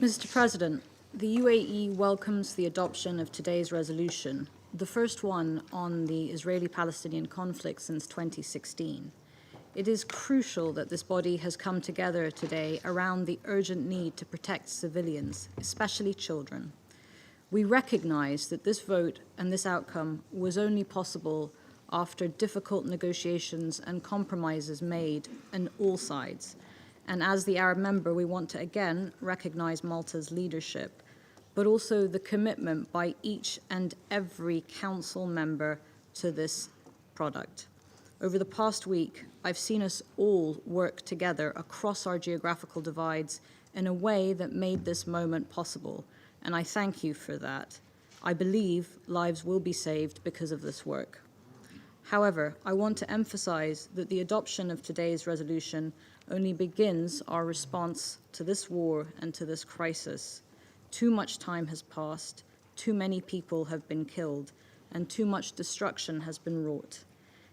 Mr. President, the UAE welcomes the adoption of today's resolution, the first one on the Israeli-Palestinian conflict since 2016. It is crucial that this body has come together today around the urgent need to protect civilians, especially children. We recognize that this vote and this outcome was only possible after difficult negotiations and compromises made on all sides. And as the Arab member, we want to again recognize Malta's leadership, but also the commitment by each and every council member to this product. Over the past week, I've seen us all work together across our geographical divides in a way that made this moment possible, and I thank you for that. I believe lives will be saved because of this work. However, I want to emphasize that the adoption of today's resolution only begins our response to this war and to this crisis. Too much time has passed, too many people have been killed, and too much destruction has been wrought.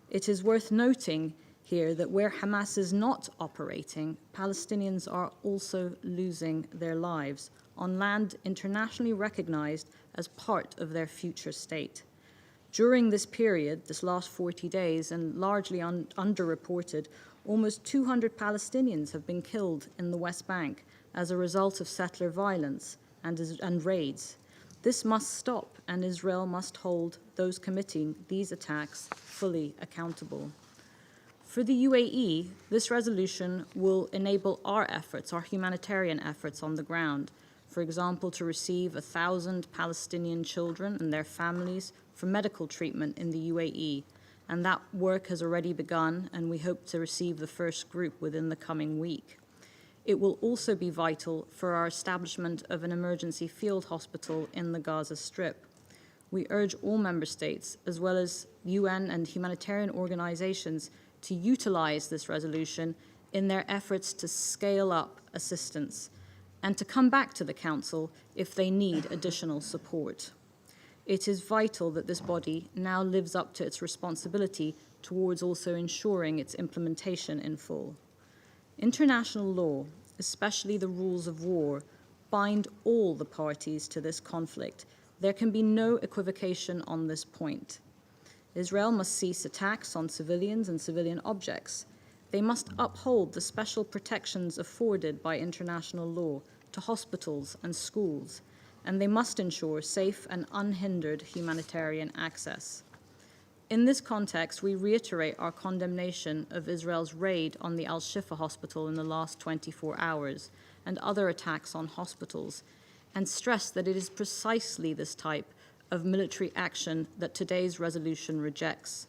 It is worth noting here that where Hamas is not operating, Palestinians are also losing their lives on land internationally recognized as part of their future state. During this period, this last 40 days, and largely underreported, almost 200 Palestinians have been killed in the West Bank as a result of settler violence and raids. This must stop, and Israel must hold those committing these attacks fully accountable. For the UAE, this resolution will enable our efforts, our humanitarian efforts on the ground. For example, to receive 1,000 Palestinian children and their families for medical treatment in the UAE. And that work has already begun, and we hope to receive the first group within the coming week. It will also be vital for our establishment of an emergency field hospital in the Gaza Strip. We urge all member states, as well as UN and humanitarian organizations, to utilize this resolution in their efforts to scale up assistance and to come back to the Council if they need additional support. It is vital that this body now lives up to its responsibility towards also ensuring its implementation in full. International law, especially the rules of war, bind all the parties to this conflict. There can be no equivocation on this point. Israel must cease attacks on civilians and civilian objects. They must uphold the special protections afforded by international law to hospitals and schools, and they must ensure safe and unhindered humanitarian access. In this context, we reiterate our condemnation of Israel's raid on the Al-Shifa hospital in the last 24 hours and other attacks on hospitals, and stress that it is precisely this type of military action that today's resolution rejects.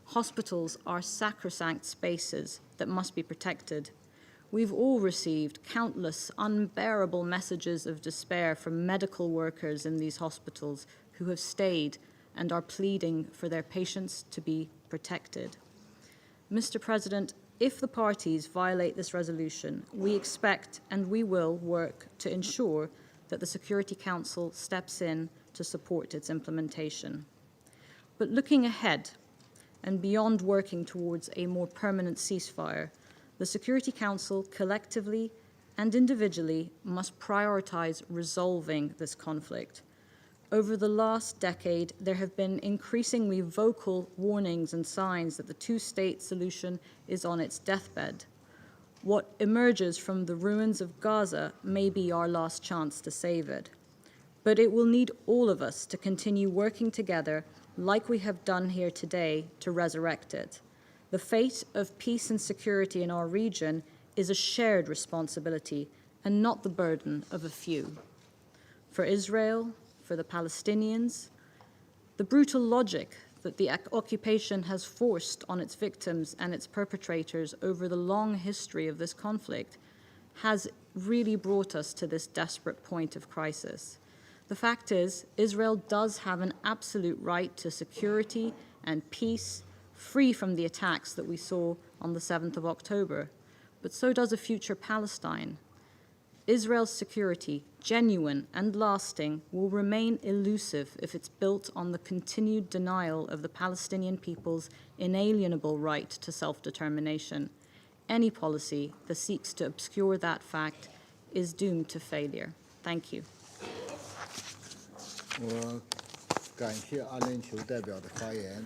Hospitals are sacrosanct spaces that must be protected. We've all received countless unbearable messages of despair from medical workers in these hospitals who have stayed and are pleading for their patients to be protected. Mr. President, if the parties violate this resolution, we expect and we will work to ensure that the Security Council steps in to support its implementation. But looking ahead and beyond working towards a more permanent ceasefire, the Security Council collectively and individually must prioritize resolving this conflict. Over the last decade, there have been increasingly vocal warnings and signs that the two-state solution is on its deathbed. What emerges from the ruins of Gaza may be our last chance to save it. But it will need all of us to continue working together like we have done here today to resurrect it. The fate of peace and security in our region is a shared responsibility and not the burden of a few. For Israel, for the Palestinians, the brutal logic that the occupation has forced on its victims and its perpetrators over the long history of this conflict has really brought us to this desperate point of crisis. The fact is, Israel does have an absolute right to security and peace, free from the attacks that we saw on the 7th of October, but so does a future Palestine. Israel's security, genuine and lasting, will remain elusive if it's built on the continued denial of the Palestinian people's inalienable right to self-determination. Any policy that seeks to obscure that fact is doomed to failure. Thank you. 我感谢阿联酋代表的发言。